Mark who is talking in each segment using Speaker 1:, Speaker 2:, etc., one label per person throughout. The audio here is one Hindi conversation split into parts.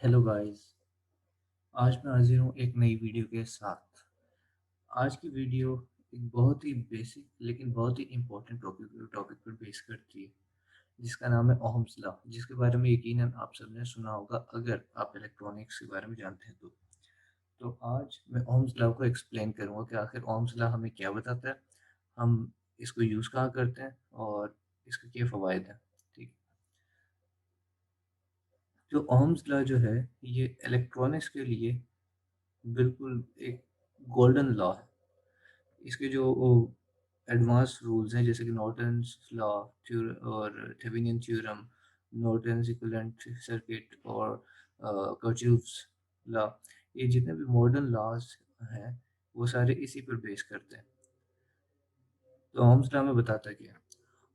Speaker 1: Hello guys. आज मैं हाजिर हूँ एक नई वीडियो के साथ। आज की वीडियो एक बहुत ही बेसिक लेकिन बहुत ही इम्पोर्टेंट टॉपिक पर बेस करती है, जिसका नाम है ओहम्स लॉ, जिसके बारे में यकीनन आप सबने सुना होगा अगर आप इलेक्ट्रॉनिक्स के बारे में जानते हैं तो आज मैं ओहम्स लॉ को एक्सप्लेन करूँगा कि आखिर ओहम्स लॉ हमें क्या बताता है, हम इसको यूज़ कहाँ करते हैं और इसके क्या फ़वाइद हैं। ठीक है। जो ओहम्स लॉ जो है, ये इलेक्ट्रॉनिक्स के लिए बिल्कुल एक गोल्डन लॉ है। इसके जो एडवांस रूल्स हैं, जैसे कि नॉर्टन्स लॉ और Thevenin theorem, Norton's equivalent circuit और कर्चॉफ्स लॉ, ये जितने भी मॉडर्न लॉज हैं वो सारे इसी पर बेस करते हैं। तो ओहम्स लॉ में बताता क्या है?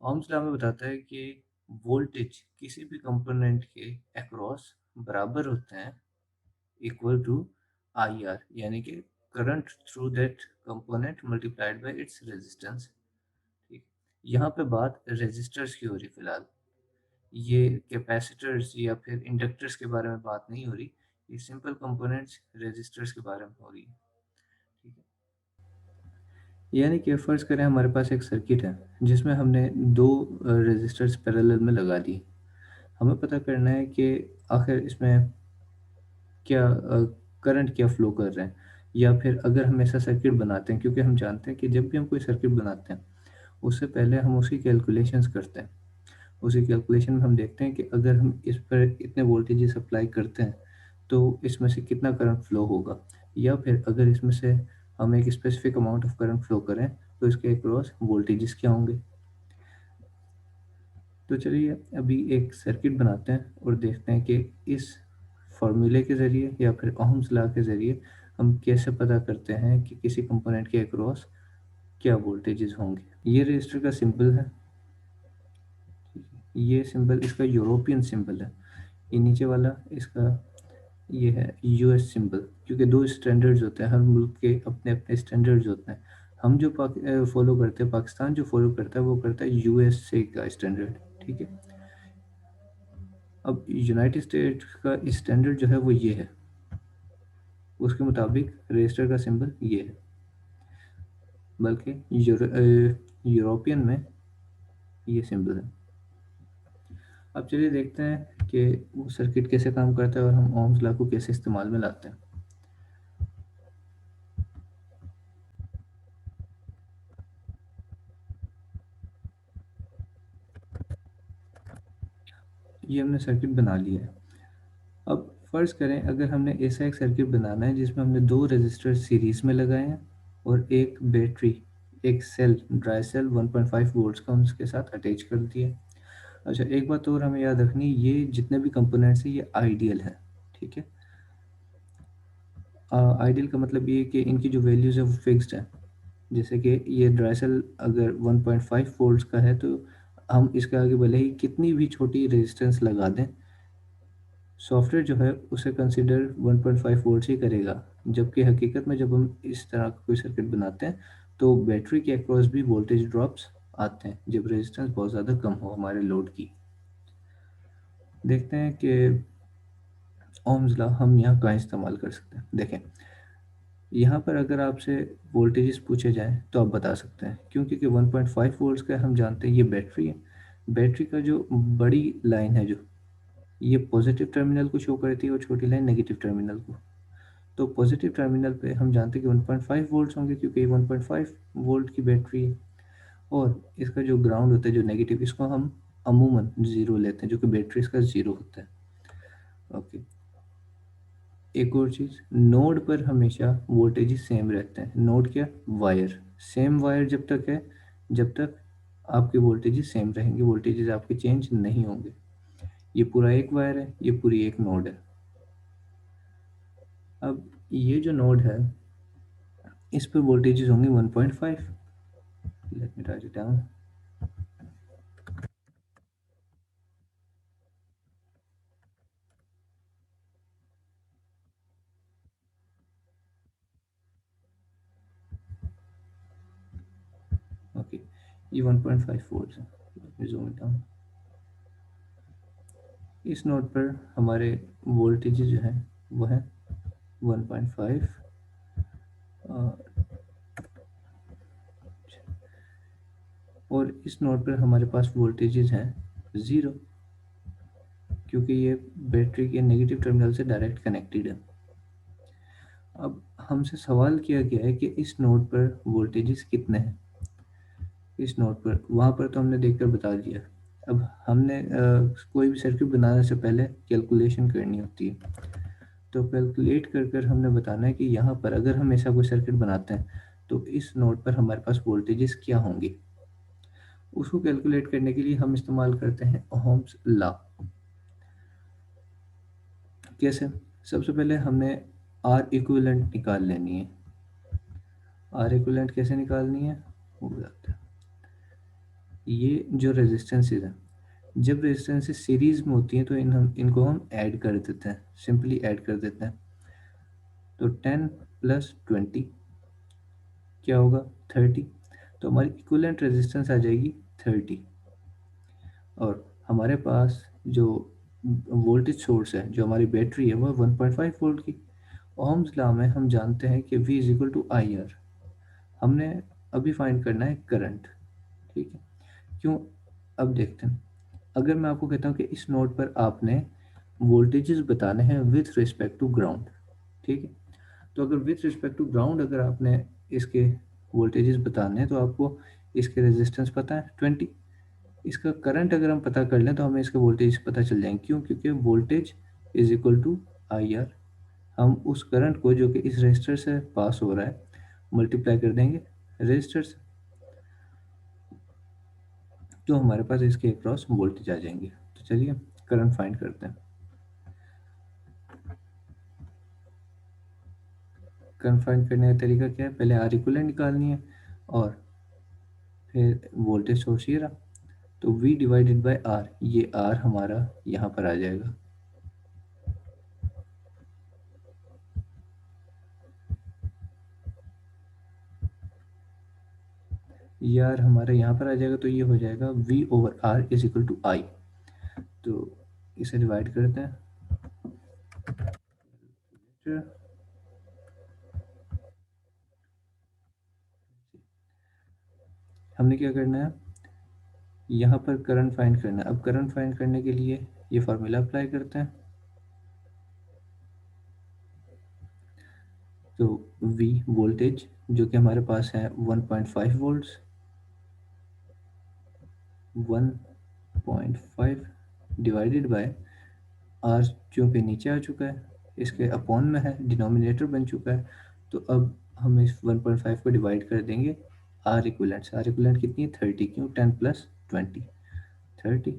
Speaker 1: ओहम्स लॉ में बताता है कि वोल्टेज किसी भी कंपोनेंट के अक्रॉस बराबर होते हैं, इक्वल टू आई आर, यानी कि current through that component multiplied by its resistance. ठीक। यहाँ पे बात रेजिस्टर्स की हो रही फिलहाल, ये कैपेसिटर्स या फिर इंडक्टर्स के बारे में बात नहीं हो रही। ये सिंपल कंपोनेंट्स रेजिस्टर्स के बारे में हो रही है। ठीक है। यानी कि फ़र्ज़ करें हमारे पास एक सर्किट है जिसमें हमने दो रेजिस्टर्स पैरेलल में लगा दिए। हमें पता करना है कि आखिर इसमें क्या करंट क्या फ़्लो कर रहे हैं, या फिर अगर हम ऐसा सर्किट बनाते हैं, क्योंकि हम जानते हैं कि जब भी हम कोई सर्किट बनाते हैं उससे पहले हम उसकी कैलकुलेशंस करते हैं। उसी कैलकुलेशन में हम देखते हैं कि अगर हम इस पर इतने वोल्टेजेस अप्लाई करते हैं तो इसमें से कितना करंट फ़्लो होगा, या फिर अगर इसमें से हम एक specific amount of current flow करें तो इसके अक्रॉस वोल्टेजेस क्या होंगे। तो चलिए अभी एक सर्किट बनाते हैं और देखते हैं कि इस फॉर्मूले के ज़रिए या फिर ओहम्स लॉ के ज़रिए हम कैसे पता करते हैं कि किसी कंपोनेंट के अक्रॉस क्या वोल्टेजेस होंगे। ये रजिस्टर का सिंबल है। ये सिंबल इसका यूरोपियन सिंबल है। ये नीचे वाला इसका ये है यूएस सिंबल, क्योंकि दो स्टैंडर्ड्स होते हैं, हर मुल्क के अपने अपने स्टैंडर्ड्स होते हैं। हम जो फॉलो करते हैं, पाकिस्तान जो फॉलो करता है वो करता है यूएसए का स्टैंडर्ड। ठीक है। अब यूनाइटेड स्टेट का स्टैंडर्ड जो है वो ये है, उसके मुताबिक रजिस्टर का सिंबल ये है, बल्कि यूरोपियन में ये सिंबल है। अब चलिए देखते हैं कि वो सर्किट कैसे काम करता है और हम ओम्स लॉ को कैसे इस्तेमाल में लाते हैं। ये हमने सर्किट बना लिया है। अब फ़र्ज़ करें अगर हमने ऐसा एक सर्किट बनाना है जिसमें हमने दो रजिस्टर सीरीज़ में लगाए हैं और एक बैटरी, एक सेल, ड्राई सेल 1.5 वोल्ट्स का हम उसके साथ अटैच कर दिया। अच्छा, एक बात और हमें याद रखनी, ये जितने भी कंपोनेंट्स हैं ये आइडियल है। ठीक है। आइडियल का मतलब ये है कि इनकी जो वैल्यूज़ है वो फिक्स्ड है। जैसे कि ये ड्राई सेल अगर 1.5 वोल्ट्स का है तो हम इसके आगे भले ही कितनी भी छोटी रेजिस्टेंस लगा दें, सॉफ्टवेयर जो है उसे कंसीडर 1.5 वोल्ट्स ही करेगा। जबकि हकीकत में जब हम इस तरह का कोई सर्किट बनाते हैं तो बैटरी के अक्रॉस भी वोल्टेज ड्रॉप्स आते हैं जब रेजिस्टेंस बहुत ज़्यादा कम हो हमारे लोड की। देखते हैं कि ओम्स लॉ हम यहाँ कहाँ इस्तेमाल कर सकते हैं। देखें, यहाँ पर अगर आपसे वोल्टेजेस पूछे जाएँ तो आप बता सकते हैं, क्यों? क्योंकि 1.5 वोल्ट्स का हम जानते हैं ये बैटरी है। बैटरी का जो बड़ी लाइन है, जो ये पॉजिटिव टर्मिनल को शो करती है और छोटी लाइन नेगेटिव टर्मिनल को। तो पॉजिटिव टर्मिनल पे हम जानते हैं कि 1.5 वोल्ट्स होंगे, क्योंकि ये 1.5 वोल्ट की बैटरी है। और इसका जो ग्राउंड होता है जो नेगेटिव, इसको हम अमूमन ज़ीरो लेते हैं, जो कि बैटरी इसका ज़ीरो होता है। ओके। एक और चीज़, नोड पर हमेशा वोल्टेजेस सेम रहते हैं। नोड क्या? वायर। सेम वायर जब तक है, जब तक आपके वोल्टेजेस सेम रहेंगे, वोल्टेजेस आपके चेंज नहीं होंगे। ये पूरा एक वायर है, ये पूरी एक नोड है। अब ये जो नोड है इस पर वोल्टेजेस होंगे 1.5। Let me right it down. Okay, ये 1.5 वोल्ट है। Zoom it down. इस नोड पर हमारे वोल्टेज जो है वो है 1.5, और इस नोड पर हमारे पास वोल्टेजेस हैं 0, क्योंकि ये बैटरी के नेगेटिव टर्मिनल से डायरेक्ट कनेक्टेड है। अब हमसे सवाल किया गया है कि इस नोड पर वोल्टेजेस कितने हैं। इस नोड पर, वहाँ पर तो हमने देखकर बता दिया। अब हमने कोई भी सर्किट बनाने से पहले कैलकुलेशन करनी होती है, तो कैलकुलेट कर कर हमने बताना है कि यहाँ पर अगर हम ऐसा कोई सर्किट बनाते हैं तो इस नोड पर हमारे पास वोल्टेजेस क्या होंगे। उसको कैलकुलेट करने के लिए हम इस्तेमाल करते हैं ओहम्स लॉ। कैसे? सबसे पहले हमने आर इक्विवेलेंट निकाल लेनी है। आर इक्विवेलेंट कैसे निकालनी है वो बताते हैं। ये जो रेजिस्टेंसेज है, जब रेजिस्टेंसेज सीरीज में होती हैं तो इनको हम ऐड कर देते हैं, सिंपली ऐड कर देते हैं। तो 10 + 20 क्या होगा? 30। तो हमारी इक्विवेलेंट रेजिस्टेंस आ जाएगी 30। और हमारे पास जो वोल्टेज सोर्स है, जो हमारी बैटरी है, वो 1.5 वोल्ट की। ओहम्स लॉ में हम जानते हैं कि V = IR। हमने अभी फाइंड करना है करंट। ठीक है, क्यों? अब देखते हैं। अगर मैं आपको कहता हूँ कि इस नोड पर आपने वोल्टेजेस बताने हैं विथ रिस्पेक्ट टू ग्राउंड, ठीक है, तो अगर विथ रिस्पेक्ट टू ग्राउंड अगर आपने इसके वोल्टेजेस बताने हैं तो आपको इसके रेजिस्टेंस पता है 20। इसका करंट अगर हम पता कर लें तो हमें इसके वोल्टेज पता चल जाएंगे। क्यों? क्योंकि वोल्टेज = IR। हम उस करंट को जो कि इस रेजिस्टर से पास हो रहा है मल्टीप्लाई कर देंगे रेजिस्टर से, तो हमारे पास इसके अक्रॉस वोल्टेज आ जाएंगे। तो चलिए करंट फाइंड करते हैं। करंट फाइंड करने का तरीका क्या है? पहले आर इक्विवेलेंट निकालनी है और फिर वोल्टेज सोर्स ये रहा, तो V/R, ये R हमारा यहाँ पर आ जाएगा। ये R हमारे यहाँ पर आ जाएगा, तो ये हो जाएगा V/R = I। तो इसे डिवाइड करते हैं। तो हमने क्या करना है, यहाँ पर करंट फाइंड करना है। अब करंट फाइंड करने के लिए ये फार्मूला अप्लाई करते हैं। तो V वोल्टेज जो कि हमारे पास है 1.5 वोल्ट्स, 1.5 डिवाइडेड बाय R, चूँकि नीचे आ चुका है, इसके अपॉन में है, डिनोमिनेटर बन चुका है। तो अब हम इस 1.5 को डिवाइड कर देंगे आर इक्विवेलेंट से। आर इक्विवेलेंट कितनी है? 30। क्यों? 10 + 20, 30।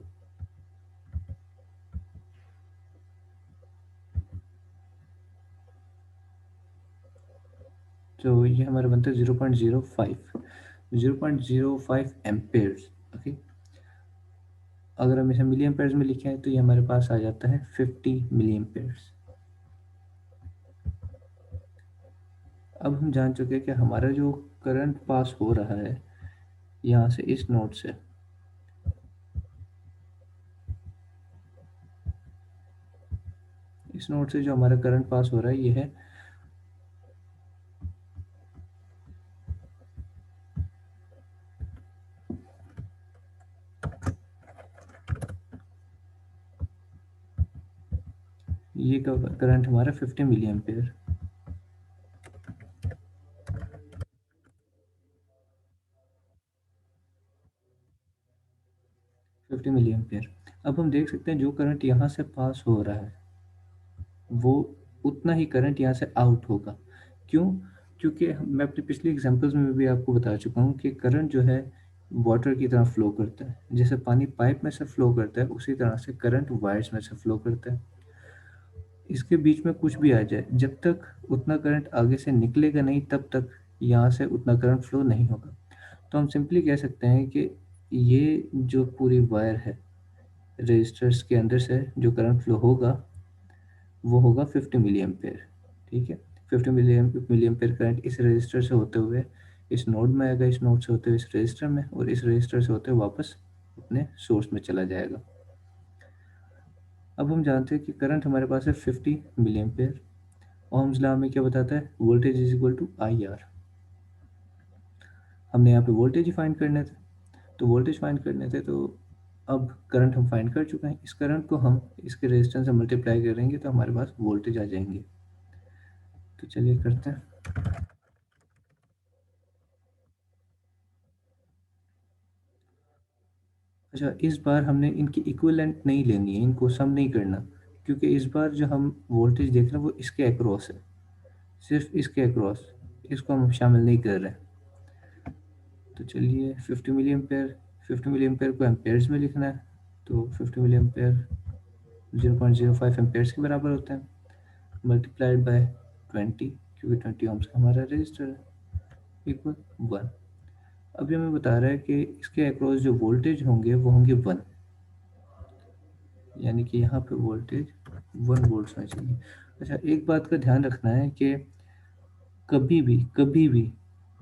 Speaker 1: तो ये हमारा बनता है 0.05, 0.05 एम्पेयर्स। ओके, अगर हम इसे मिली एम्पेयर्स में लिखें तो ये हमारे पास आ जाता है 50 मिली एम्पेयर्स। अब हम जान चुके हैं कि हमारा जो करंट पास हो रहा है यहाँ से, इस नोड से, इस नोड से जो हमारा करंट पास हो रहा है ये है ये करंट हमारा 50 मिली एम्पेयर। 50 मिली एम्पेयर। अब हम देख सकते हैं जो करंट यहाँ से पास हो रहा है वो उतना ही करंट यहाँ से आउट होगा। क्यों? क्योंकि मैं अपनी पिछली एग्जांपल्स में भी आपको बता चुका हूँ कि करंट जो है वाटर की तरह फ्लो करता है। जैसे पानी पाइप में से फ्लो करता है उसी तरह से करंट वायर्स में से फ्लो करता है। इसके बीच में कुछ भी आ जाए, जब तक उतना करंट आगे से निकलेगा नहीं तब तक यहाँ से उतना करंट फ्लो नहीं होगा। तो हम सिंपली कह सकते हैं कि ये जो पूरी वायर है, रेजिस्टर्स के अंदर से जो करंट फ्लो होगा वो होगा 50 मिली एम्पेयर। ठीक है, 50 मिली एम्पेयर करंट इस रेजिस्टर से होते हुए इस नोड में आएगा, इस नोड से होते हुए इस रेजिस्टर में, और इस रेजिस्टर से होते हुए वापस अपने सोर्स में चला जाएगा। अब हम जानते हैं कि करंट हमारे पास है 50 मिली एम्पेयर। ओम्स लॉ हमें क्या बताता है, voltage is equal to I R. हमने यहाँ पे वोल्टेज ही फाइंड करने थे, तो वोल्टेज फाइंड करने थे, तो अब करंट हम फाइंड कर चुके हैं। इस करंट को हम इसके रेजिस्टेंस से मल्टीप्लाई करेंगे तो हमारे पास वोल्टेज आ जाएंगे। तो चलिए करते हैं। अच्छा, इस बार हमने इनकी इक्विवेलेंट नहीं लेनी है, इनको सम नहीं करना, क्योंकि इस बार जो हम वोल्टेज देख रहे हैं वो इसके अक्रॉस है, सिर्फ इसके अक्रॉस, इसको हम शामिल नहीं कर रहे हैं। तो चलिए 50 मिली एम्पेयर, 50 मिली एम्पेयर को एम्पेयर्स में लिखना है, तो 50 मिली एम्पेयर 0.05 एम्पेयर्स के बराबर होता है, मल्टीप्लाइड बाय 20, क्योंकि 20 ओम्स का हमारा रजिस्टर है, इक्वल 1। अभी हमें बता रहा है कि इसके अक्रॉस जो वोल्टेज होंगे वो होंगे 1, यानी कि यहाँ पे वोल्टेज 1 वोल्ट्स में चाहिए। अच्छा, एक बात का ध्यान रखना है कि कभी भी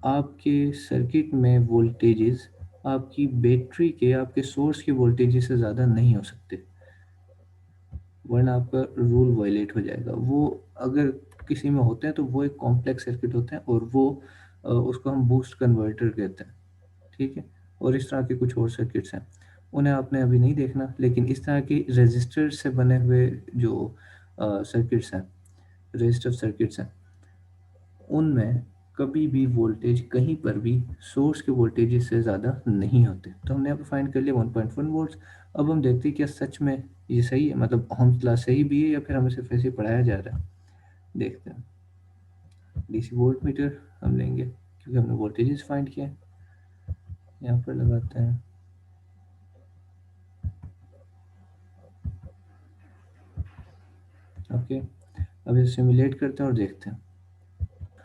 Speaker 1: आपके सर्किट में वोल्टेजेस आपकी बैटरी के, आपके सोर्स के वोल्टेज से ज़्यादा नहीं हो सकते, वरना आपका रूल वायलेट हो जाएगा। वो अगर किसी में होते हैं तो वो एक कॉम्प्लेक्स सर्किट होते हैं, और वो उसको हम बूस्ट कन्वर्टर कहते हैं, ठीक है। और इस तरह के कुछ और सर्किट्स हैं, उन्हें आपने अभी नहीं देखना, लेकिन इस तरह की रेजिस्टर से बने हुए जो सर्किट्स हैं, रेजिस्टिव सर्किट्स हैं, उनमें कभी भी वोल्टेज कहीं पर भी सोर्स के वोल्टेज से ज़्यादा नहीं होते। तो हमने यहाँ पे फाइंड कर लिया 1.1 वोल्ट्स। अब हम देखते हैं क्या सच में ये सही है, मतलब ओह्म्स लॉ सही भी है या फिर हमें सिर्फ ऐसे ही पढ़ाया जा रहा है। देखते हैं। डीसी वोल्ट मीटर हम लेंगे, क्योंकि हमने वोल्टेजेस फाइंड किए हैं। यहाँ पर लगाते हैं, ओके। अब इसे सिमुलेट करते हैं और देखते हैं।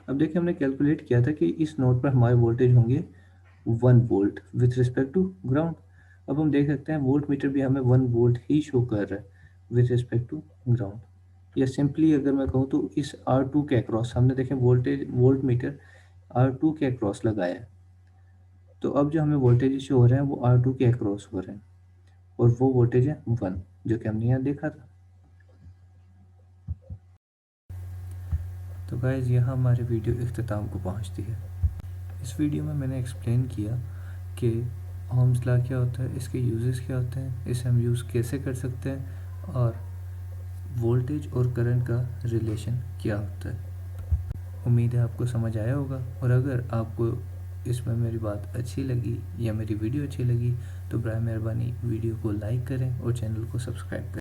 Speaker 1: अब देखिए, हमने कैलकुलेट किया था कि इस नोड पर हमारे वोल्टेज होंगे 1 volt with respect to ground. अब हम देख सकते हैं वोल्ट मीटर भी हमें 1 वोल्ट ही शो कर रहा है विथ रिस्पेक्ट टू ग्राउंड। या सिंपली अगर मैं कहूँ तो इस R2 के अक्रॉस हमने देखें वोल्टेज, वोल्ट मीटर R2 के अक्रॉस लगाया है, तो अब जो हमें वोल्टेज शो हो रहे हैं वो R2 के अक्रॉस हो रहे हैं, और वो वोल्टेज है 1, जो कि हमने यहाँ देखा था। तो गाइज, यहाँ हमारी वीडियो इख्तिताम को पहुँचती है। इस वीडियो में मैंने एक्सप्लेन किया कि ओह्म्स लॉ क्या होता है, इसके यूजेस क्या होते हैं, इसे हम यूज़ कैसे कर सकते हैं, और वोल्टेज और करंट का रिलेशन क्या होता है। उम्मीद है आपको समझ आया होगा, और अगर आपको इसमें मेरी बात अच्छी लगी या मेरी वीडियो अच्छी लगी तो बराए मेहरबानी वीडियो को लाइक करें और चैनल को सब्सक्राइब करें।